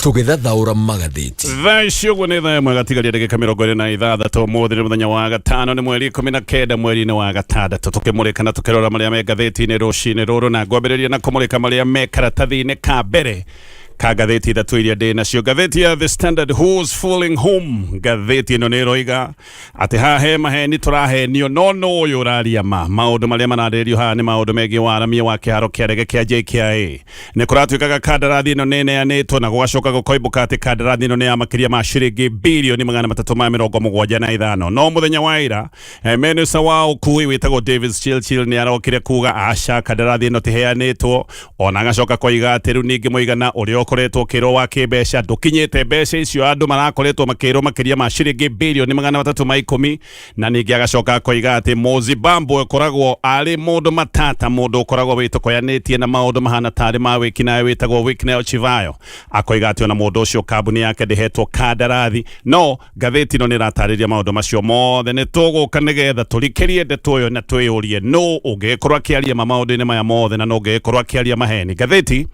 Tũgĩthathaũra magathĩti. Thaa icio guo nĩ thaa ĩmwe gatigaria ndagĩka 26 ũmũthĩ nĩ mũthenya wa gatano nĩ mweri 19 mweri-inĩ wa gatandatũ tũkĩmũrĩka na tũkĩrora marĩa me ngathĩti-inĩ rũcinĩ rũrũ na ngwambĩrĩria na kũmũrĩka marĩa me karatathi-inĩ ka mbere ka ngathĩti ithatũ iria ndĩ nacio. Ngathĩti ya The Standard, who's fooling whom? Ngathĩti ĩno nĩ ĩroiga atĩ haha he maheni tũrahenio no ũyũ ũraria maũndũ marĩa mararĩrio haha nĩ maũndũ megiĩ waramia wa kĩharo kĩa ndege kĩa JKIA. Nĩ kũratuĩkaga kandarathi ĩno nĩ ĩneanĩtwo na gũgacoka gũkoimbũka atĩ kandarathi ĩno nĩ ya makĩria ma ciringi birioni 375. No mũthenya wa ira minista wa ũkui wĩtagwo Davis Chilchil nĩ arokire kuga aca kandarathi ĩno tiheanĩtwo, ona agacoka koiga atĩ rĩu ningĩ mũigana ũrĩa koretwo kĩro wa kĩmbeca ndũkinyĩte mbeca icio andũ marakoretwo makĩrwo makĩria ma ciringi birioni 310, na ningĩ agacoka koiga atĩ Mozibambo ũkoragwo arĩ mũndũ matata, mũndũ ũkoragwo wĩtũkoyanĩtie na maũndũ mahana tarĩ ma wĩkinaĩ wĩtagwo wĩkinaĩ Chivayo. Akoiga atĩ ona mũndũ ũcio kambuni yake ndĩhetwo kandarathi. No ngathĩti ĩno nĩ ĩratarĩria maũndũ macio mothe. Nĩ tũgũka nĩgetha tũrikĩrie ndeto ĩyo na twĩyũrie nũ ũngĩkorwo akĩaria maũndũ-inĩ maya mothe na nũ ũngĩkorwo akĩaria maheni. Ngathĩti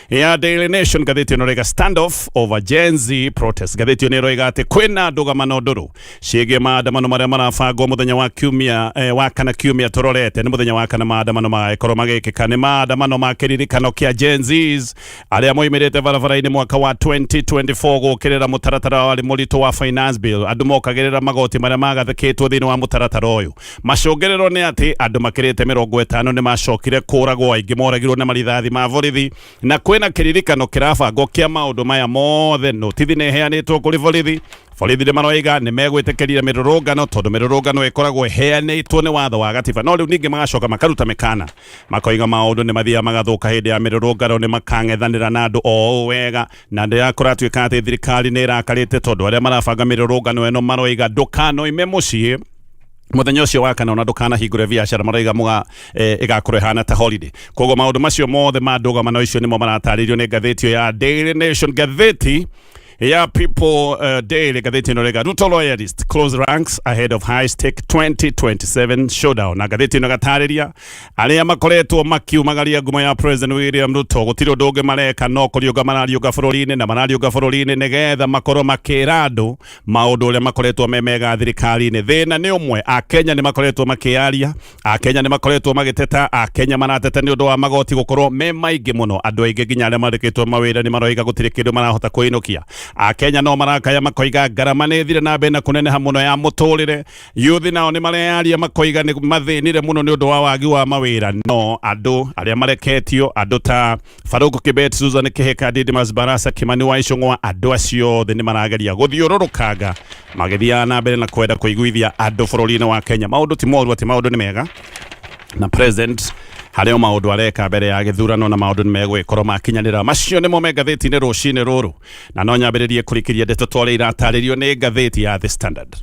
ya Daily Nation ngathĩti ĩno rega standoff over Gen Z protest. Ngathĩti ĩno ĩroiga atĩ kwĩna ndũgamano ndũrũ ciĩgiĩ maandamano marĩa marabangwo mũthenya wa kiumia wa kana kiumia tũrorete nĩ mũthenya wa kana maandamano magĩkorwo magĩkĩka nĩ maandamano ma kĩririkano kĩa Gen Zs arĩa moimĩrĩte barabara-inĩ mwaka wa 2024 gũkĩrĩra mũtaratara wa mũritũ wa finance bill, andũ mokagĩrĩra magoti marĩa magathĩkĩtwo thĩinĩ wa mũtaratara ũyũ. Macũngĩrĩro nĩ atĩ andũ makĩrĩte 50 nĩ macokire kũragwo, aingĩ moragirwo na marithathi ma borithi, na kwĩna kĩririkano kĩrabangwo kĩa maũndũ maya mothe. Notithi nĩ ĩheanĩtwo kũrĩ borithi. Borithi nĩ maroiga nĩ megwĩtĩkĩria mĩrũrũngano tondũ mĩrũrũngano ĩkoragwo ĩheanĩtwo nĩ watho wa gatiba. No rĩu ningĩ magacoka makaruta mĩkana, makoiga maũndũ nĩ mathiaga magathũka hĩndĩ ya mĩrũrũngano, nĩ makang'ethanĩra na andũ o wega, na ndĩrakũratuĩka atĩ thirikari nĩ ĩrakarĩte tondũ arĩa marabanga mĩrũrũngano ĩno maroiga ndũkanoime mũciĩ mũthenya ũcio wa kana ona ndũkanahingũre biacara, maroiga ĩgakorwo ĩhana ta holiday. Koguo maũndũ macio mothe ma ndũgamano icio nĩmo maratarĩrio nĩ ngathĩti ya Daily Nation. Ngathĩti ya People Daily ngathĩti ĩno rega Ruto loyalist close ranks ahead of high stake 2027 showdown. Na ngathĩti ĩno gatarĩria arĩa makoretwo makiumagaria ngumo ya President William Ruto gũtirĩ ũndũ ũngĩ mareka no kũriũnga marariũnga bũrũri-inĩ na marariũnga bũrũri-inĩ nĩgetha makorwo makĩra andũ maũndũ ũrĩa makoretwo memega thirikari-inĩ. Thĩna nĩ ũmwe, Akenya nĩ makoretwo makĩaria, Akenya nĩ makoretwo magĩteta, Akenya marateta nĩ ũndũ wa magoti gũkorwo me maingĩ mũno. Andũ aingĩ nginya arĩa mandĩkĩtwo mawĩra nĩ maroiga gũtirĩ kĩndũ marahota kwĩinũkia. Akenya no marakaya makoiga ngarama nĩ thire na mbere na kũneneha mũno ya mũtũrĩre. Yuthi nao nĩ marearia makoiga nĩ mathĩnire mũno nĩ ũndũ wa wagi wa mawĩra. No andũ arĩa mareketio, andũ ta Farouk Kibet, Susan Kihika, Didmus Barasa, Kimani wa Ichung'wa, andũ acio othe nĩ marageria gũthiũrũrũkanga magĩthiaga na mbere na kwenda kũiguithia andũ bũrũri-inĩ wa Kenya maũndũ ti moru, atĩ maũndũ nĩ mega na president harĩo maũndũ areka mbere ya gĩthurano na maũndũ nĩ megwĩkorwo makinyanĩra. Macio nĩmo me ngathĩti-inĩ rũcinĩ rũrũ, na no nyambĩrĩrie kũrikĩria ndeto twarĩa iratarĩrio nĩ ngathĩti ya The Standard.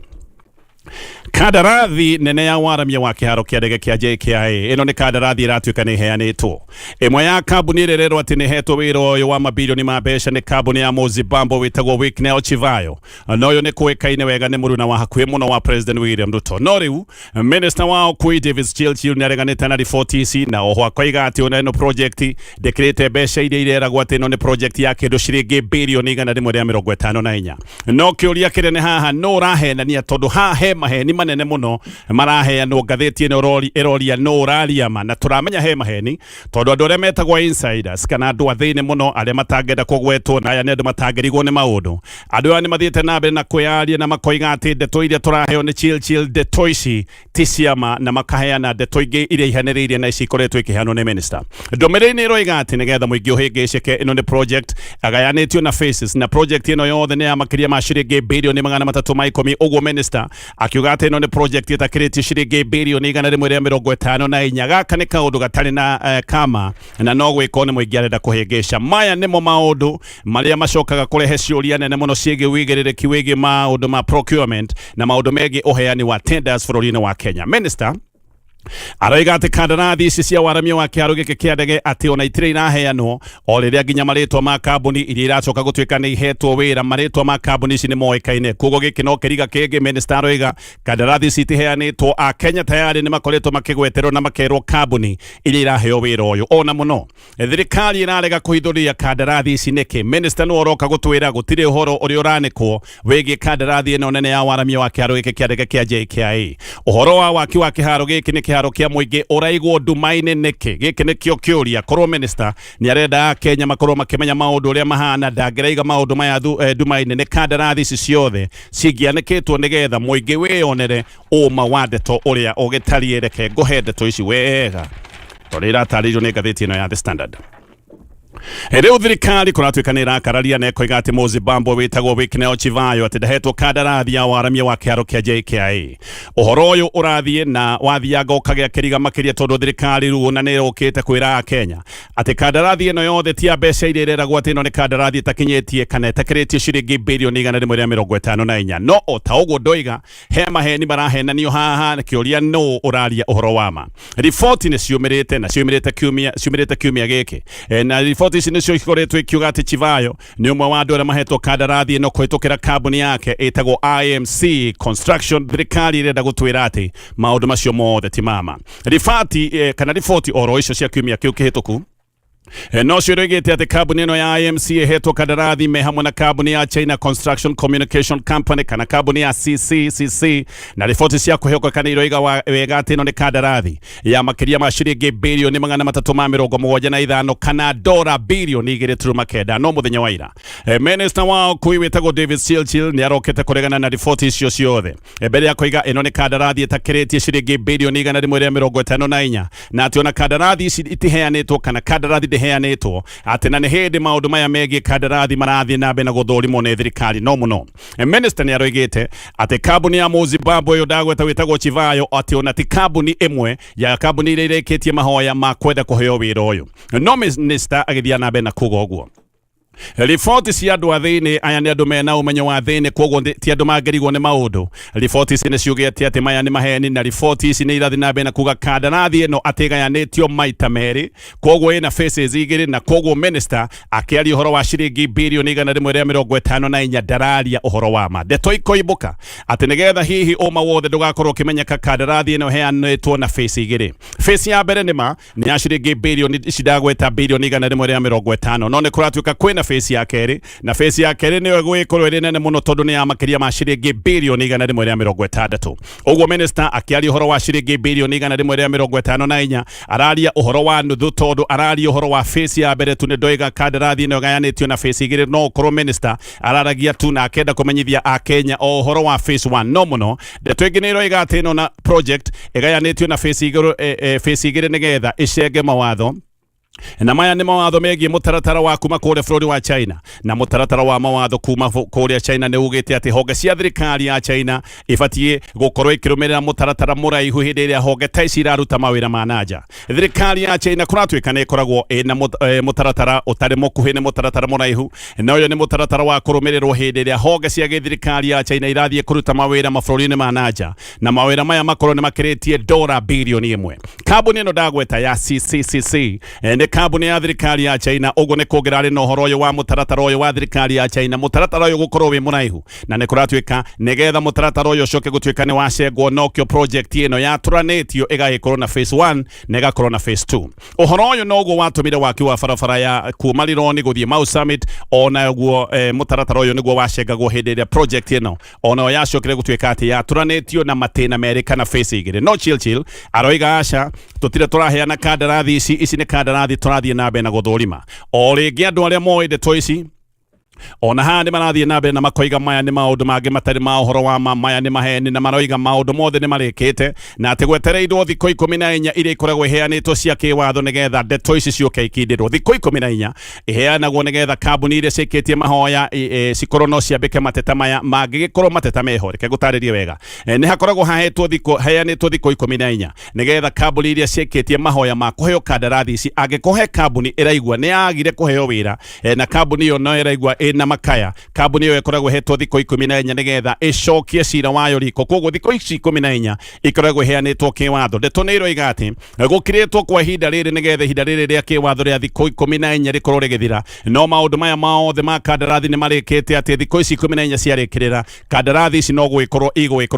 Kandarathi nene ya waramia wa kĩharo kĩa ndege kĩa JKIA. Ĩno nĩ kandarathi ĩratuĩka nĩ ĩheanĩtwo. Ĩmwe ya kambuni ĩrerwo atĩ nĩ hetwo wĩra ũyũ wa mabirioni ma mbeca nĩ kambuni ya Mozibambo wĩtagwo wĩkinaĩ Chivayo. No ũyũ nĩ kũĩkaine wega nĩ mũruna wa hakuhĩ mũno wa President William Ruto. No rĩu minista wa ũkui Davis Chilchil nĩ areganĩte na riboti ici, na oho akoiga atĩ ona ĩno project ndĩkĩrĩte mbeca iria ireragwo atĩ ĩno nĩ project ya kĩndũ ciringi birioni 154. No kĩũria kĩnene haha no ũrahenania tondũ haha he maheni manene mũno maraheanwo. Ngathĩti ĩno ĩroria no ũraria ma, na tũramenya he maheni tondũ andũ arĩa metagwo insiders kana andũ athĩinĩ mũno arĩa matangĩenda kũgwetwo na aya nĩ andũ matangĩrigwo nĩ maũndũ. Andũ aya nĩ mathiĩte na mbere na kwĩyaria na makoiga atĩ ndeto iria tũraheo nĩ Chilchil ndeto ici ti ciama, na makaheana ndeto ingĩ iria ihanĩrĩirie na ici ikoretwo ikĩheanwo nĩ minister. Ndũmĩrĩri-inĩ ĩroiga atĩ nĩgetha mũingĩ ũhĩngĩcĩke ĩno nĩ project agayanĩtio na faces, na project ĩno yothe nĩ ya makĩria ma ciringi birioni 310. Ũguo minister akiuga atĩ ĩno nĩ project ĩtakĩrĩtie ciringi birioni 154. Gaka nĩ kaũndũ gatarĩ na kama na no gwĩkwo nĩ mũingĩ arenda kũhĩngĩca. Maya nĩmo maũndũ marĩa macokaga kũrehe ciũria nene mũno ciĩgiĩ wĩigĩrĩrĩki wĩgiĩ maũndũ ma procurement na maũndũ megiĩ ũheani wa tenders bũrũri-inĩ wa Kenya. Minister Aroiga ati kandarathi ici cia waramia wa kiaro giki kia ndege ati ona itire iraheanwo o riria nginya maritwa ma kambuni iria iracoka gutuika ni ihetwo wira maritwa ma kambuni ici ni moikaine kugo giki no kiriga kingi minister aroiga kandarathi ici itiheanitwo a Kenya tayari ni makoretwo makigweterwo na makerwo kambuni iria iraheo wira uyu ona muno thirikari irarega kuhithuria kandarathi ici niki minister no oroka gutwira gutire uhoro uria uranikwo wigi kandarathi ino nene ya waramia wa kiaro giki kia ndege kia JKIA uhoro wa waki wa kiharo giki ni kiharo kia muingi uraigwo ndumaine niki giki nikio kiuria korwo minister ni arenda Kenya makorwo makimenya maundu uria mahana ndangiraiga maundu maya ndumaine ni kandarathi ici ciothe cingianikitwo nigetha muingi wionere uma wa ndeto uria ugitariĩ reke nguhe ndeto ici wega uria iratarĩirio nĩ ngathĩti ĩno ya The Standard. Rĩu thirikari kũratuĩka nĩ irakararia na ĩkoiga atĩ Mũzimbabwe wĩtagwo Wikneo Chivayo atĩ ndahetwo kandarathi ya waramia wa kĩharo kĩa JKIA. Ũhoro ũyũ ũrathiĩ na wathianga ũkagĩa kĩriga makĩria tondũ thirikari rĩu na nĩ ĩrũkĩte kwĩra Kenya atĩ kandarathi ĩno yothe ti ya mbeca iria ĩreragwo atĩ ĩno nĩ kandarathi ĩtakinyĩtie kana ĩtakĩrĩtie ciringi birioni 154. No o ta ũguo ndoiga he maheni marahenanio haha kĩũria nũ ũraria ũhoro wa ma. Riboti nĩ ciumĩrĩte na ciumĩrĩte kiumia gĩkĩ na riboti ici nicio ikoretwo ikiuga ati Chivayo ni umwe wa andu aria mahetwo kandarathi ino kuhitukira kambuni yake itagwo IMC Construction. Thirikari irenda gutwira ati maundu macio mothe ti mama. Riboti oro icio cia kiumia kiu kihituku no ciũrĩgĩte atĩ kambuni ĩno ya IMC ĩhetwo kandarathi me hamwe na kambuni ya China Construction Communication Company kana kambuni ya CCCC na riboti cia kũheoka kana iroiga wega atĩ ĩno nĩ kandarathi ya makĩria ma ciringi birioni 375 kana dora birioni 2.9. No mũthenya wa ira minister wao kui wĩtagwo David Chilchil nĩ arokete kũregana na riboti icio ciothe mbere ya kũiga ĩno nĩ kandarathi ĩtakĩrĩtie ciringi birioni 154 na atĩ ona kandarathi ici itiheanĩtwo kana kandarathi heanĩtwo atĩ na nĩ hĩndĩ maũndũ maya megiĩ kandarathi marathiĩ na mbere na gũthũrimwo nĩ thirikari. No mũno minister nĩ aroigĩte atĩ kambuni ya Mũzimbabwe ũyũ ndagweta wĩtagwo Chivayo atĩ ona ti kambuni ĩmwe ya kambuni iria irĩkĩtie mahoya ma kwenda kũheo wĩra ũyũ. No minister agĩthiĩ na mbere na kuga ũguo riboti cia andu athĩinĩ aya nĩ andu mena ũmenyo wa thĩinĩ koguo ti andu mangerigwo nĩ maũndũ. Riboti ici nĩ ciugĩte atĩ maya nĩ maheni na riboti ici nĩ irathiĩ na mbere na kuga kandarathi ĩno atĩ gayanĩtio maita merĩ koguo ĩna phases igĩrĩ na koguo minister akĩaria ũhoro wa ciringi birioni 154 ndararia ũhoro wa ma. Ndeto ikoimbũka atĩ nĩgetha hihi ũma wothe ndũgakorwo ũkĩmenyeka kandarathi ĩno heanĩtwo na phase igĩrĩ. Phase ya mbere nĩ ya ciringi birioni ici ndagweta birioni 150 no nĩ kũratuĩka kwĩna face ya keri na face ya keri niyo gwĩkorwo ĩrĩ nene mũno tondũ nĩ ya makĩria ma ciringi birioni 160. Ũguo minister akĩaria ũhoro wa ciringi birioni 154 araria ũhoro wa nuthu tondũ araria ũhoro wa face ya mbere tu nĩ ndoiga kandarathi ĩno gayanĩtio na face igĩrĩ. No korwo minister araragia tu na akenda kũmenyithia a Kenya o ũhoro wa phase 1 no mũno ndeto ĩngĩ nĩ ĩroiga atĩ ĩno na project ĩgayanĩtio na face igĩrĩ nĩgetha ĩcenge mawatho na maya nĩ mawatho megiĩ mũtaratara wa kuma kũrĩa bũrũri wa China na mũtaratara wa mawatho kuma kũrĩa China nĩ ugĩte atĩ honge cia thirikari ya China ibatiĩ gũkorwo ikĩrũmĩrĩra mũtaratara mũraihu hĩndĩ ĩrĩa honge ta ici iraruta mawĩra ma nanja. Thirikari ya China kũratuĩka nĩ ĩkoragwo ĩna mũtaratara ũtarĩ mũkuhĩ nĩ mũtaratara mũraihu na ũyũ nĩ mũtaratara wa kũrũmĩrĩrwo hĩndĩ ĩrĩa honge cia thirikari ya China irathiĩ kũruta mawĩra mabũrũri-inĩ ma nanja na mawĩra maya makorwo nĩ makĩrĩtie dora birioni 1. Kambuni ĩno ndagweta ya CCCC nĩ kambuni ya thirikari ya China. Ũguo nĩ kũngĩrarĩ na ũhoro ũyũ wa mũtaratara ũyũ wa thirikari ya China. Mũtaratara ũyũ gũkorwo wĩ mũraihu na nĩ kũratuĩka nĩgetha mũtaratara ũyũ ũcoke gũtuĩka nĩ wacengwo nokĩo project ĩno yatũranĩtio ĩgagĩkorwo na phase 1 na ĩgakorwo na phase 2. Ũhoro ũyũ noguo watũmire waki wa barabara ya kuma Lironi gũthiĩ Mau Summit ona guo mũtaratara ũyũ nĩguo wacengagwo hĩndĩ ĩrĩa project ĩno ona yacokire gũtuĩka atĩ yatũranĩtio na matĩna merĩ kana phase igĩrĩ. No Chilchil aroiga aca tũtire tũraheana kandarathi ici nĩ kandarathi tũrathiĩ na mbere na gũthũrima. O rĩngĩ andũ arĩa moĩ ndeto ici ona handi marathiĩ na mbere na makoiga maya nĩ maũndũ mangĩ matarĩ ma ũhoro wa maya nĩ maheni na maroiga maũndũ mothe nĩ marĩkĩte na atĩ gwetereirwo thikũ 14 iria ikoragwo iheanĩtwo cia kĩwatho nĩgetha ndeto ici ciũke ikindĩrwo. Thikũ 14 iheanagwo nĩgetha kambuni iria ciĩkĩtie mahoya cikorwo no ciambĩke mateta maya mangĩgĩkorwo mateta meho. Reke ngũtarĩrie wega nĩ hakoragwo heanĩtwo thikũ 14 nĩgetha kambuni iria ciĩkĩtie mahoya ma kũheo kandarathi ici angĩkũhe kambuni ĩraigua nĩ yagire kũheo wĩra na kambuni ĩyo no ĩraigua ina makaya kambuni yo ikoragwo hetwo thiko 14 nigetha icokie cira wayo riko koguo thiko ici 14 ikoragwo heanitwo kiwatho ndeto niro igati gukiritwo kwa ihinda riri nigetha ihinda riri ria kiwatho ria thiko 14 rikorwo rigithira no maundu maya mothe ma kandarathi ni marikite ati thiko ici 14 ciarikirira kandarathi ici no gwikorwo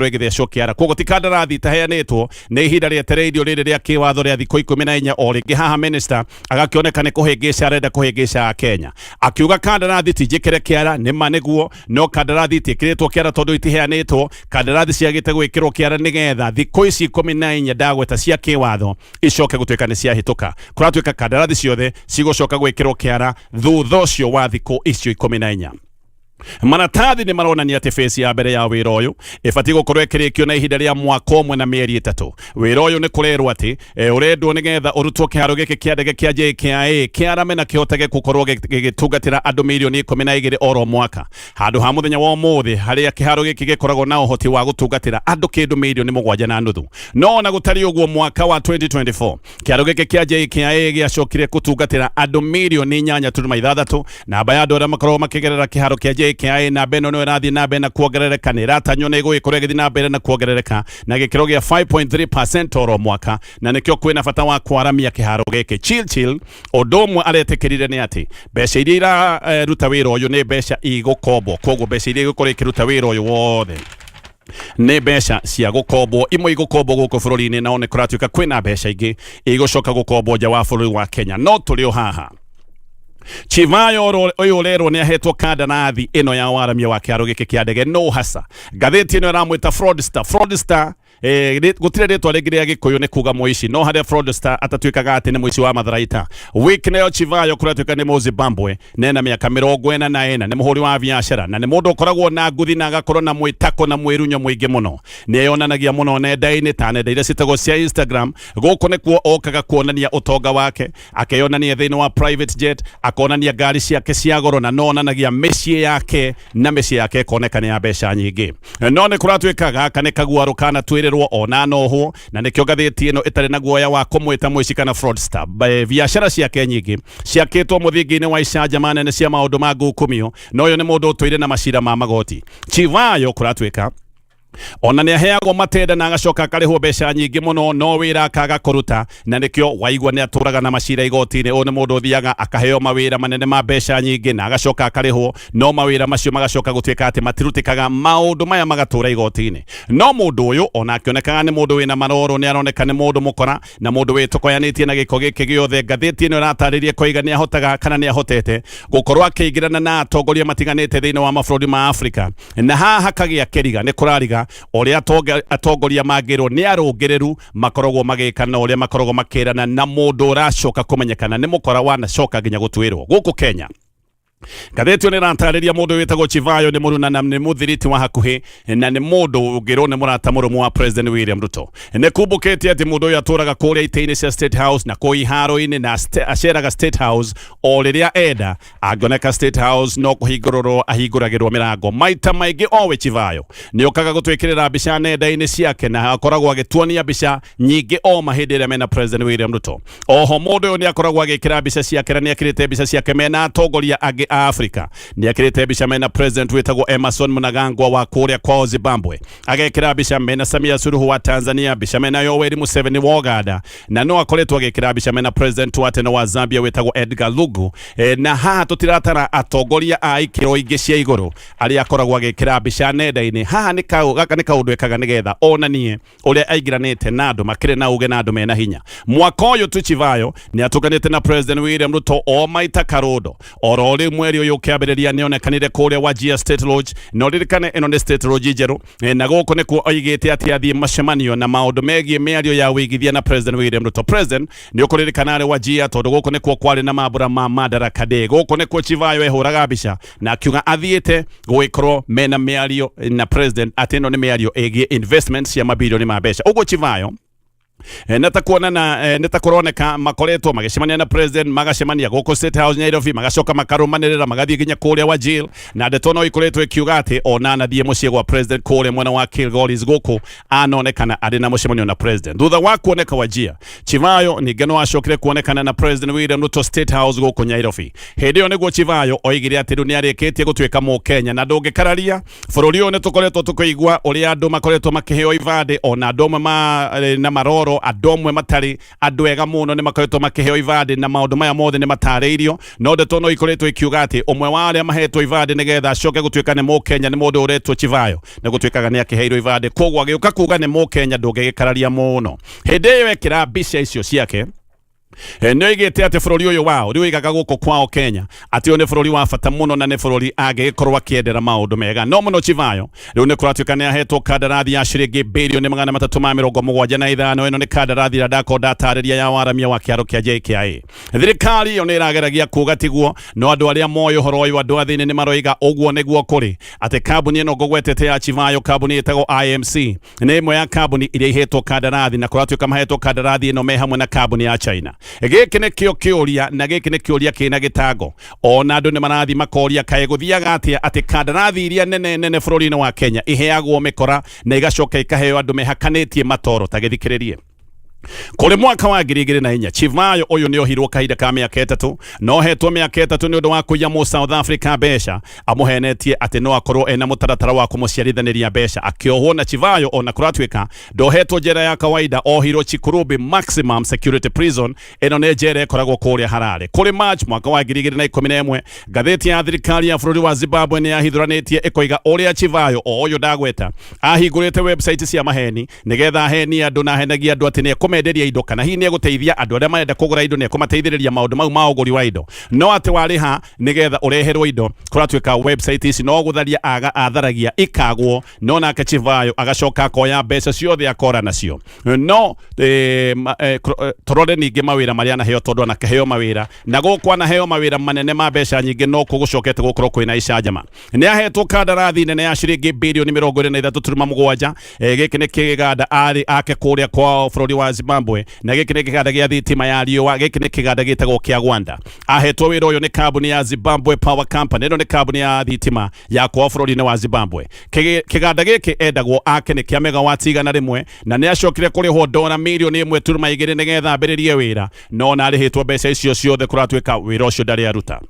igithecwo kiara koguo ti kandarathi taheanitwo ni ihinda rietereirio riri ria kiwatho ria thiko 14 o ringi haha minister agakioneka ni kuhingica arenda kuhingica Kenya akiuga kandarathi tijikire kiara ni maniguo no kandarathi tikiritwo kiara tondu itiheanitwo kandarathi ciagite gwikirwo kiara nigetha thiko ici 14 ndagweta cia kiwatho icoke gutwika ni ciahituka kuratwika kandarathi ciothe cigocoka gwikirwo kiara thutha ucio wa thiko icio 14 maratathi ni maronania ati face ya mbere ya wira uyu ifati gukorwo ikirikio na ihinda ria mwaka umwe na mieri 3 wira uyu ni kurerwo ati urendwo nigetha urutwo kiharo giki kia ndege kia JKIA kiarame na kihotage gukorwo gitungatira andu milioni 12 oro mwaka handu ha muthenya wa umuthi haria kiharo giki gikoragwo na uhoti wa gutungatira andu kindu milioni 7.5 no na gutari uguo mwaka wa 2024 kiharo giki kia JKIA giacokire gutungatira andu milioni 8.6 na bayado ra makorwo makigerera kiharo kia JKIA na beno no rathi na bena kuongerereka ni ratanyo ni guikorwo githi na mbere na kuongerereka na gikiro gia 5.3% oro mwaka na nikyo kwina bata wa kwaramia kiharo giki chill odomwe aretekirire ni ati mbeca iria iraruta wira uyu ni mbeca igukombo koguo mbeca iria igukorwo ikiruta wira uyu wothe ni mbeca cia gukombo imwe igukombo guku bururi-ini na one kuratuika kwina mbeca ingi igucoka gukombo nja wa bururi wa Kenya no tulio haha Chivayo uyu rero ni ahetwo kandarathi ino ya waramia wa kiaro giki kia ndege no hasa ngatheti ino ramwita fraudster gutire ritwa ringi gikuyu ni kuga muici no haria fraudster atatwikaga ati ni muici wa matharaita week nayo Chivayo kuratuika ni Muzimbabwe nena miaka 44 ni muhuri wa biashara na ni mundu ukoragwo na nguthi na agakorwo na mwitako na mwirunyo mwingi muno ni yonanagia muno nenda-ini ta nenda iria citagwo cia Instagram guku ni kuo okaga kuonania utonga wake akeyonania thiini wa private jet akonania ngari ciake cia goro na nonanagia mĩciĩ yake na mĩciĩ yake konekana ya mbeca nyingi no ni kuratwikaga kana kaguaro kana twirirwo ona noho na nikyo ngatheti ino itari na guoya wa kumwita muici kana fraudster biashara ciake nyingi ciakitwo muthingi-ini wa icanja manene cia maundu ma ngukumio no yo ni mundu utwire na macira ma magoti Chivayo kuratwika ona ni aheagwo matenda na agacoka akarihwo mbeca nyingi muno no wira akaga kuruta na nikyo waigwa ni aturaga na macira igoti-ini one mundu thiaga akaheo mawira manene ma mbeca nyingi na agacoka akarihwo no mawira macio magacoka gutwika ati matirutikaga maundu maya magatura igoti-ini no mundu uyu ona akionekaga ni mundu wina maroro ni aroneka ni mundu mukora na mundu witukoyanitie na giko giki giothe ngatheti ino rataririe koiga ni ahotaga kana ni ahotete gukorwo akiigirana na atongoria matiganite thiini wa mabũrũri ma Afrika na haha kagia keriga ni kurariga oria atongoria magirwo ni arungireru makoragwo magikana oria makoragwo makirana na mundu uracoka kumenyekana ni mukora wanacoka nginya gutwirwo guku Kenya ngatheti ni rantariria mundu witagwo Chivayo ni muruna na ni muthiriti wa hakuhi na ni mundu ugirwo ni murata murumu wa President William Ruto ni kumbukite ati mundu uyu aturaga kuria itaini cia State House na koi haro-ini na aceraga State House o riria enda angioneka State House no kuhingururwo ahinguragirwo mirango maita maingi owe Chivayo ni okaga gutwikirira mbica nenda-ini ciake na akoragwo agituonia mbica nyingi o mahindi iria mena President William Ruto oho mundu uyu ni akoragwo agikira mbica ciake na ni akirite mbica ciake mena atongoria agi Africa ni akirite mbica mena President witagwo Emerson Mnangagwa wa kuria kwa Zimbabwe agekira mbica mena Samia Suluhu wa Tanzania mbica mena Yoweri Museveni wa Uganda na no akoretwo agekira mbica mena President wa tene wa Zambia witagwo Edgar Lungu na haha tutiratara atongoria a ikiro ingi cia iguru aria akoragwo agekira mbica nenda-ini haha ni gaka ni kaundu ekaga nigetha onanie uria aigiranite na andu makire na uge na andu mena hinya mwaka uyu tu Chivayo ni atukanite na President William Ruto o maita karodo oro mweri uyu kiambiriria ni onekanire kuria Wajir State Lodge no ririkane ino ni State Lodge jeru na guku ni ku oigite ati athie macemanio na maundu megie miario ya wigithia na President William Ruto President ni ukuririkana ari Wajir tondu guku ni ku kwari na mabura ma madaraka de guku ni ku Chivayo ehuraga mbica na akiuga athiete gwikorwo mena miario na President ati ino ni miario egie investments ya mabilioni ma mbeca uguo Chivayo netakuroneka makoretwo magicemania na president magacemania goko State House Nairobi magacoka makarumanirira magathie ginya kuria wa jail na ndeto no ikoretwo ikiuga ati ona nathie mucie gwa president kuria mwena wa Kilgoris goko anonekana ari na mucemanio na president thutha wa kuoneka wajia Chivayo ningeno acokire kuonekana na president William Ruto State House goko Nairobi hindi yo niguo Chivayo oigire ati ni arikitie gutwika mu Kenya na ndungikararia bururi uyu nitukoretwo tukuigwa uria andu makoretwo makiheo ibande ona andu na maroro adomwe matari andu ega muno ni makoretwo makiheo ibande na maundu maya mothe ni matariirio no ndeto no ikoretwo ikiuga ati umwe wa aria mahetwo ibande nigetha acoke gutwika ni mu Kenya ni mundu uretwo Chivayo na gutwikaga ni akiheirwo ibande kogwa agiuka kuga ni mu Kenya ndungigikararia muno hindi yo ekira mbica icio ciake no igete ati bururi uyu wao riu igaga guko kwao Kenya ati one bururi wa bata muno na ne bururi agikorwa kiendera maundu mega no muno Chivayo riu ne kuratwika ni ahetwo kandarathi ya ciringi bilioni 375 ino ni kandarathi ya dako datariria ya waramia wa kiaro kia JKIA thirikari yo ni irageragia kuga tiguo no andu aria moyo horoi wa andu athini ni maroiga uguo niguo kuri ati kambuni ino ngogwetete ya Chivayo kambuni itago IMC ni imwe ya kambuni iria ihetwo kandarathi na kuratwika mahetwo kandarathi ino me hamwe na kambuni ya China giki ni kio kiuria na giki ni kiuria kina gitango ona andu ni marathi makoria kae guthiaga atia ati kandarathi iria nene bururi-ini wa Kenya iheagwo mikora na igacoka ikaheo andu mehakanitie matoro ta githikiririe kuri mwaka wa 2004 Chivayo uyu ni ohirwo kahinda ka miaka 3 no hetwo miaka 3 ni undu wa kuya mu South Africa besha amuhenetie ati no akorwo ena mutaratara wa kumuciarithaniria besha akiohwo na Chivayo ona kuratwika ndohetwo njera ya kawaida ohirwo Chikurubi Maximum Security Prison eno ne njera ikoragwo kuria Harare kuri March mwaka wa 2011 gatheti ya thirikari ya bururi wa Zimbabwe ni yahithuranitie ikoiga uria Chivayo uyu ndagweta ahingurite website cia maheni nigetha aheni andu na henagia andu ati ni kumenderia indo kana hi ni guteithia andu aria marenda kugura indo ni kumateithiriria maundu mau ma uguri wa indo no ati wariha nigetha ureherwo indo kuratwika website ici no gutharia atharagia ikagwo no nake Chivayo agacoka koya mbeca ciothe akora nacio no torore ningi mawira maria na heo tondu ana kaheo mawira na gukwa na heo mawira manene ma mbeca nyingi no kugucokete gukorwo kwina icanjama ni ahetwo kandarathi nene ya ciringi bilioni 23.7 giki ni kiganda ari ake kuria kwa bururi wa Zimbabwe na giki ni kiganda gia thitima ya riua giki ni kiganda gitagwo kia Gwanda ahetwo wira uyu ni kambuni ya Zimbabwe Power Company ino ni kambuni ya thitima ya kwa bururi-ini wa Zimbabwe kiganda giki endagwo ake ni kia megawati 100 na ni acokire kurihwo dola milioni 1.2 nigetha ambiririe wira no na arihitwo mbeca icio ciothe kuratwika wira ucio ndari aruta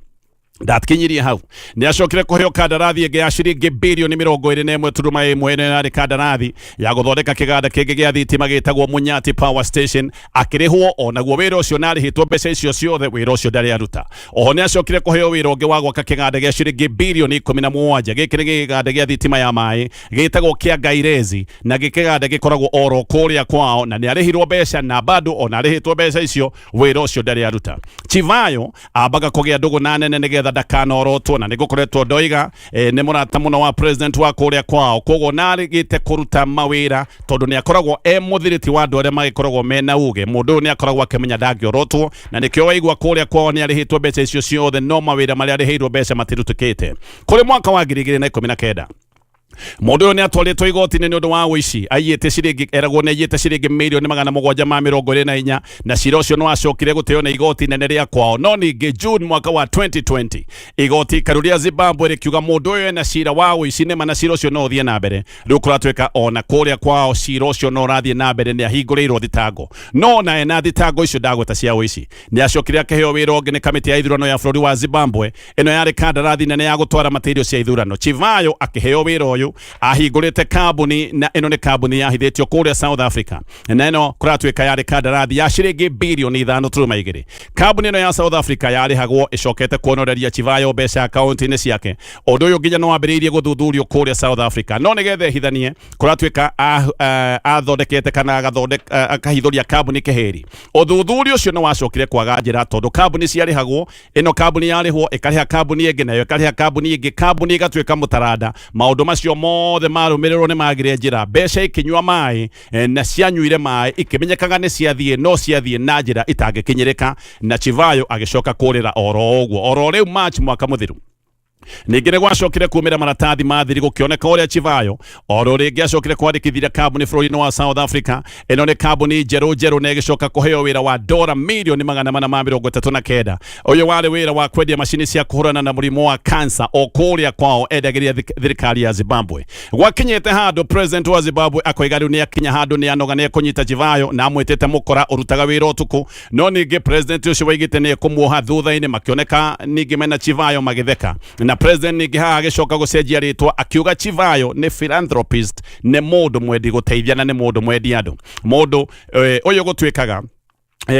datkinyirie hau ni acokire kuheo kandarathi ege ya ciringi bilioni 21.1 na kandarathi ya guthondeka kiganda kingi gia thitima gitagwo Munyati Power Station akirihwo onaguo wira ucio na arihitwo mbeca icio ciothe wira ucio ndari aruta oho ni acokire kuheo wira ungi wa gwaka kiganda gia ciringi bilioni 17 giki ni kiganda gia thitima ya mai gitagwo kia Gairezi na gikiganda gikoragwo oro kuria kwao na ni arihirwo mbeca na bado ona arihitwo mbeca icio wira ucio ndari aruta Chivayo abaga kugia ndugu na nene nigetha ndakanoroto na nigukoretwo ndoiga ni murata muno wa president wa kuria kwao kogo narigite kuruta mawira tondu ni akoragwo muthiriti wa andu aria magikoragwo mena uge mundu ni akoragwo akimenya ndangiorotwo na nikio waigwa kuria kwao ni arihitwo mbeca icio ciothe no mawira maria arihirwo mbeca matirutukite kuri mwaka wa 2019 mundu ni atwaritwo igoti-ini ni undu wa wici aiyite ciringi eragwo ni aiyite ciringi milioni 724 na cira ucio no acokire guteo na igoti nene ria kwao no ningi June mwaka wa 2020 igoti karuria Zimbabwe rikiuga mundu uyu na cira wa wici ni mana cira ucio no uthie na mbere riu kuratwika ona kuria kwao cira ucio no rathie na mbere ni ahinguriirwo thitango no na ena thitango icio ndagweta cia wici ni acokire akiheo wira ungi ni kamiti ya ithurano ya bururi wa Zimbabwe ino yari kandarathi nene ya gutwara material cia ithurano Chivayo akiheo wira uyu ahingurite kambuni na ino ni kambuni yahithitio kuria South Africa na ino kuratwika yari kandarathi ya ciringi bilioni 5.2 kambuni ino ya South Africa yari hagwo icokete kuonoreria Chivayo mbeca akaunti-ini ciake undu uyu nginya no ambiriirie guthuthurio kuria South Africa no nigethe hithanie kuratwika athondekete kana akahithuria kambuni keheri uthuthurio ucio no wacokire kwaga njira tondu kambuni ciari hagwo ino kambuni yarihwo ikariha kambuni ingi nayo ikariha kambuni ingi kambuni igatwika mutarada maundu macio mothe marumirirwo ni magire njira mbeca ikinywa mai na cianyuire mai ikimenyekaga ni ciathie no ciathie na njira itangikinyirika na Chivayo agicoka kurira oro riu March mwaka muthiru ningire gwacokire kumira maratathi mathiri gukioneka uria Chivayo oro ringi acokire kwandikithira kambuni bũrũri-inĩ wa South Africa. Ĩno nĩ kambuni njerũ na ĩgĩcoka kũheo wĩra wa $439 million. Ũyũ warĩ wĩra wa kwendia macini cia kũhũrana na mũrimũ wa kansa o kũrĩa kwao endagĩria thirikari ya Zimbabwe. Gwakinyĩte handũ president wa Zimbabwe akoiga rĩu nĩ akinya handũ nĩ anoga nĩ kũnyita Chivayo na amwĩtĩte mũkora ũrutaga wĩra ũtukũ. No ningĩ president ũcio waigĩte nĩ kũmuoha thutha-inĩ, makĩoneka ningĩ mena Chivayo magĩtheka. Na president ningĩ haha agĩcoka gũcenjia rĩtwa akiuga Chivayo nĩ philanthropist, nĩ mũndũ mwendi gũteithia na nĩ mũndũ mwendi andũ. Mũndũ ũyũ gũtuĩkaga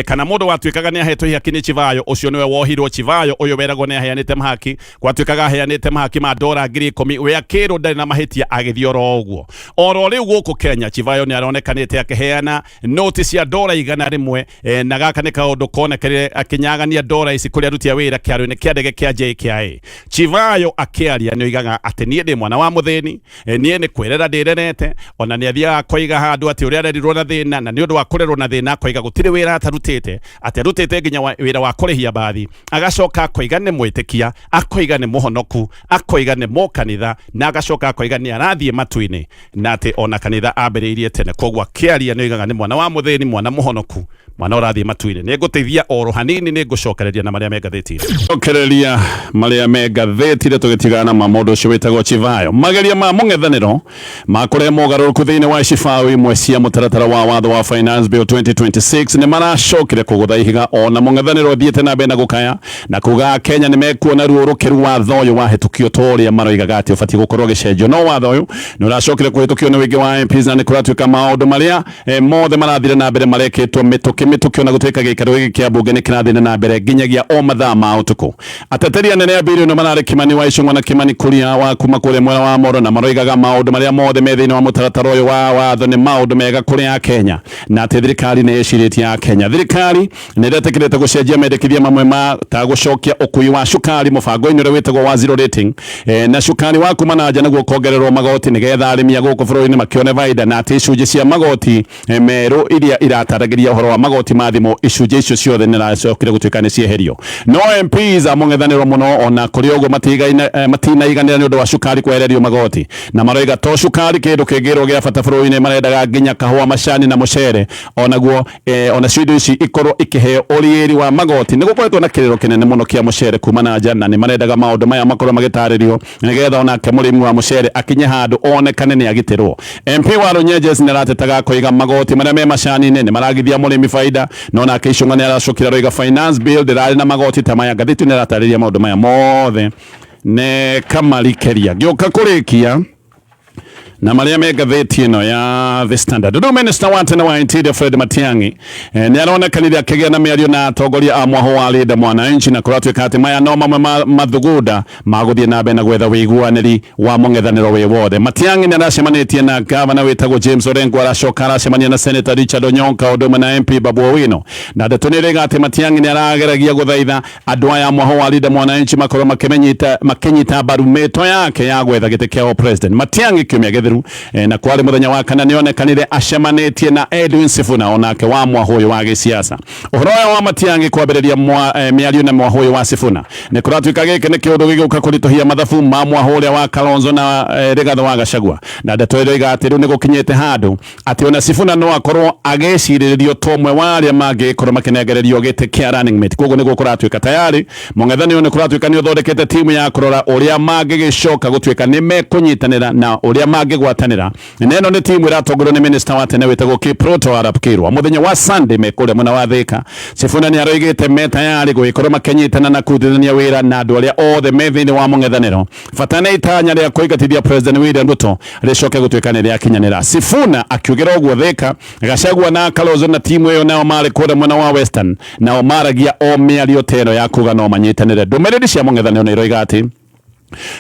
kana mundu watuikaga ni ahetwo ihaki ni Chivayo, ucio niwe wohirwo Chivayo. Uyu weragwo ni aheanite mahaki, gwatuikaga aheanite mahaki ma $10,000 we akirwo ndari na mahitia agithioro uguo. Oro riu guku Kenya Chivayo ni aronekanite akiheana notice ya $100 na gaka ni kaundu konekere akinyagania dola ici kuria rutia wira kiaro-ini kia ndege kia JKIA. Chivayo akiaria ni oigaga ati nie ndi mwana wa muthini, nie ni kwirera ndirerete, ona ni athia koiga handu ati uria arerirwo na thina na ni undu wa kurerwo na thina koiga gutire wira atarutite nginya wira wa kurihia bathi, agacoka akoiga ni mwitikia, akoiga ni muhonoku, akoiga ni mukanitha, na agacoka akoiga ni arathie matu-ini na ati ona kanitha ambiriirie tene. Kogwa kiaria ni oigaga ni mwana wa muthini, mwana muhonoku, mwana urathie matu-ini. Ni nguteithia oro hanini, ni ngucokereria na maria me ngathĩti-inĩ. Cokereria maria me ngathĩti-inĩ tugitigana na mamundu ucio witagwo Chivayo. Mageria ma mũng'ethanĩro makurema ũgarũrũku thĩinĩ wa cibaũ imwe cia mũtaratara wa watho wa Finance Bill 2026 ni maracokire kũgũtha ihiga ona mũng'ethanĩro ũthiĩte na mbere na gũkaya na kuga Kenya nĩ mekuona ruo rũkĩru watho ũyũ wahĩtũkio ta ũrĩa maroigaga atĩ ũbatiĩ gũkorwo gĩcenjio. No watho ũyũ nĩ ũracokire kũhĩtũkio nĩ wĩingĩ wa MPs na nĩ kũratuĩka maũndũ marĩa mothe marathire na mbere marekĩtwo mĩtũkĩ ona gũtuĩka gĩikaro gĩkĩ kĩa mbunge nĩ kĩrathire na mbere nginyagia o mathaa ma ũtukũ. Ateteri anene a birioni mararĩ Kimani wa Icũng'wa na Kimani Kuria wa kuma kũrĩa mwena wa Moro, na maroigaga maũndũ marĩa mothe me thĩinĩ wa mũtaratara ũyũ wa watho nĩ maũndũ mega kũrĩ Akenya na atĩ thirikari nĩ ĩcirĩtie Akenya. Thirikari nĩ ĩretĩkĩrĩte gũcenjia mendekithia mamwe ma ta gũcokia ũkui wa cukari mũbango-inĩ ũrĩa wĩtagwo wa zero rating, na cukari wa kuma na nja nĩguo kuongererwo magoti nĩgetha arĩmi a gũkũ bũrũri-inĩ makĩone baida, na atĩ icunjĩ cia magoti merũ iria irataragĩria ũhoro wa magoti ma thimũ, icunjĩ icio ciothe nĩ iracokire gũtuĩka nĩ cieherio. No MPs a mũng'ethanĩro mũno ona kũrĩ ũguo matinaiganĩra nĩ ũndũ wa cukari kwehererio magoti, na maroiga to cukari kĩndũ kĩngĩrwo gĩa bata bũrũri-inĩ, marendaga nginya kahũa, macani na mũcere onaguo ona indo ici ikorwo ikĩheo ũriĩri wa magoti. Nĩ gũkoretwo na kĩrĩro kĩnene mũno kĩa mũcere kuma na nja, na nĩ marendaga maũndũ maya makorwo magĩtarĩrio nĩgetha onake mũrĩmi wa mũcere akinye handũ onekane nĩ agitĩrwo. MP wa Runyenjes nĩ aratetaga kũiga magoti marĩa me macani-inĩ nĩ maragithia mũrĩmi baida, no nake Icũng'wa nĩ aracokire roiga Finance Bill ndĩrarĩ na magoti ta maya. Ngathĩti nĩ aratarĩria maũndũ maya mothe nĩ kamarikeria. Ngĩũka kũrĩkia na maria me ngathĩti ĩno ya The Standard. Rĩu Minister wa tene wa Interior Fred Matiang'i nĩ aronekanire akĩgĩa na mĩario na atongoria a mwahũ wa Linda Mwananchi, na kũratuĩka atĩ maya no mamwe mathugunda magũthiĩ na mbere na gwetha wĩiguanĩri wa mũng'ethanĩro wĩ wothe. Matiang'i nĩ aracemanĩtie na gavana wĩtagwo James Orengo, aracoka aracemania na Senator Richard Onyonka ũndũ ũmwe na MP Babu Owino, na ndeto nĩ ĩroiga atĩ Matiang'i nĩ arageragia gũthaitha andũ aya mwahũ wa Linda Mwananchi makorwo makĩnyita mbaru mĩto yake ya gwetha gĩtĩ kĩa president. Matiang'i kiumia gĩthiru na kwari muthenya wa kana nĩonekanire acemanĩtie na Edwin Sifuna onake wa mwahũ ũyũ wa gĩsiasa. Ũhoro ũyũ wa Matiang'i kwambĩrĩria mĩario na mwahũ ũyũ wa Sifuna nĩ kũratuĩka gĩkĩ nĩ kĩũndũ gĩgũka kũritũhia mathabu ma mwahũ ũrĩa wa Kalonzo na Rigathĩ wa Gachagua, na ndeto ĩroiga atĩ rĩu nĩ gũkinyĩte handũ atĩ ona Sifuna no akorwo agĩcirĩrĩrio tomwe wa arĩa mangĩkorwo makĩnengererio gĩtĩ kĩa running mate. Koguo nĩguo kũratuĩka tayari mũng'ethanĩro nĩ kũratuĩka nĩ ũthondekete timu ya kũrora ũrĩa mangĩgĩcoka gũtuĩka nĩ mekũnyitanĩra na ũrĩa mangĩgwatanĩra. Neno nĩ timu ĩratongorio nĩ minister wa tene wĩtagwo Kipruto Arap Kirwa. Mũthenya wa Sunday mekũrĩa mwena wa Thika, Sifuna nĩ aroigĩte me tayari gũgĩkorwo makĩnyitana na kũrutithania wĩra na andũ arĩa othe me thĩinĩ wa mũng'ethanĩro. Bata nĩ itanya rĩa kũingatithia President William Ruto rĩcoke gũtuĩka nĩ rĩakinyanĩra. Sifuna akiugĩra ũguo Thika, Gachagua na Kalonzo na timu ĩyo nao marĩ kũrĩa mwena wa Western, nao maragia o mĩario teno ya kuga no manyitanĩre. Ndũmĩrĩri cia mũng'ethanĩro nĩ iroiga atĩ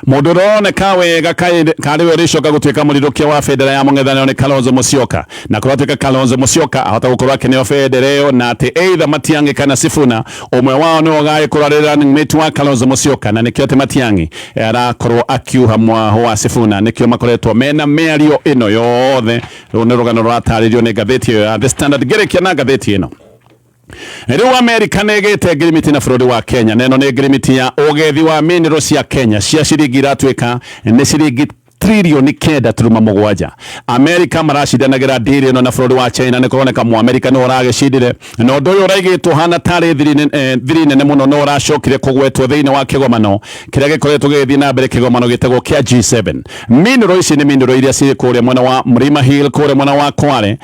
mũndũ ũroneka wega karĩwe rĩcoka gũtuĩka mũrirũkia wa bendera ya mũng'ethanĩro nĩ Kalonzo Musyoka, na kũratuĩka Kalonzo Musyoka ahota gũkorwo akĩneo bendera ĩyo, na atĩ either Matiang'i kana Sifuna ũmwe wao nĩwe ũgagĩkorwo arĩ running mate wa Kalonzo Musyoka, na nĩkĩo atĩ Matiang'i arakorwo akiuha mwahũ wa Sifuna, nĩkĩo makoretwo mena mĩario ĩno yothe. Rũu nĩ rũgano rũratarĩrio nĩ ngathĩti ĩyo ya The Standard. Ngerekia na ngathĩti ĩno Riu Amerika negete ngirimiti na bururi wa Kenya. Neno ni ngirimiti ya ugethi wa mineral cia Kenya cia ciringi iratwika ni ciringi trilioni 9.7. Amerika maracindanagira ndiri no na bururi wa China ni kuroneka mu Amerika no uragicindire no ndoyo uraigitwo hana tari thiri nene muno no uracokire kugwetwo thiini wa kigomano kiria gikoretwo githii na mbere kigomano gitego kia G7. Mineral ici ni mineral iria ciri kuria mwena wa Mlima Hill kuria mwena wa Kwale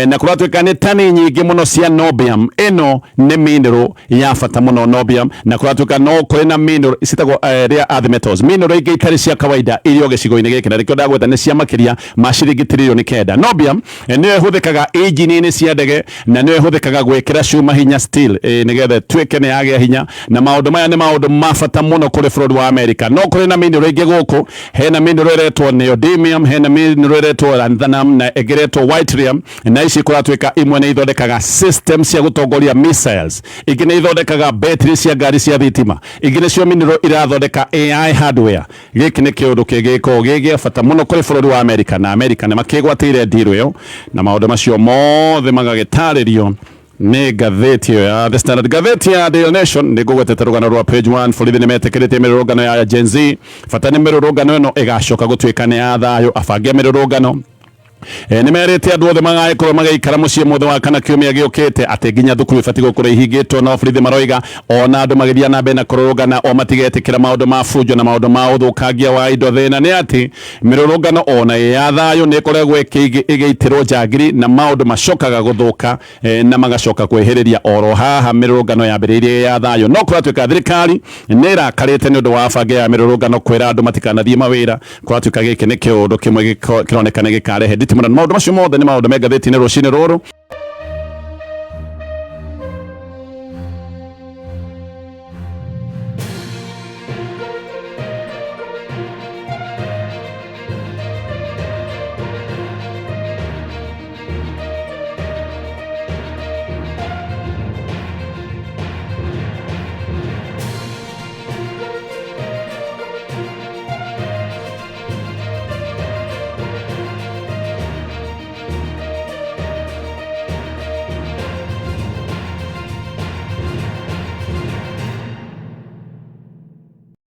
na kuratwika ni tani nyingi muno cia nobium. Eno ni mineral ya bata muno nobium na kuratwika no kuri na mineral isitagwo rare earth metals. Mineral ingi itari cia kawaida irio gicigo-ini na rikio ndagweta ni cia makiria ma ciringi trilioni 9. Nobium niyo ihuthikaga engine-ini cia ndege na niyo ihuthikaga gwikira cuma hinya steel nigetha twike ni yagia hinya na maundu maya ni maundu mabata muno kuri bururi wa Amerika. No kuri na mineral ingi guku hena mineral iretwo neodymium, hena mineral iretwo lanthanum na igiretwo yttrium na ici kuratwika imwe ni ithondekaga system cia gutongoria missiles, ingi ni ithondekaga battery cia ngari cia thitima, ingi ni cio mineral irathondeka AI hardware. Giki ni kiundu kigiko gigi bata muno kuri bururi wa Amerika na Amerika ni makigwatire ndiro yo na maundu macio mothe magagitaririo ni ngathiti ya The Standard. Ngathiti ya Daily Nation ni gugwetete rugano rwa page 1 borithi ni metikirite mirurungano ya Gen Z. Bata ni mirurungano ino igacoka gutwika ni ya thayo abangia mirurungano ni merete andu othe magaikorwo magaikara mucii mothe wa kana kiumia giukite ati nginya thukuru ibati gukura ihingitwo no borithi maroiga ona andu magithia na mbere na kururungana o matigetikira maundu ma fujo na maundu ma uthukangia wa indo. Thina ni ati mirurungano ona ya thayo ni koregwo igeitirwo njagiri na maundu macokaga guthuka na magacoka kwehiriria oro haha mirurungano yambiriirie ya thayo. No kuratwika thirikari ni irakarite ni undu wa bange ya mirurungano kwira andu matikanathie mawira. Kuratwika giki ni kiundu kimwe kironekana gikarehe nditimana maundu macio mothe ni maundu me ngathiti-ini rucini ruru.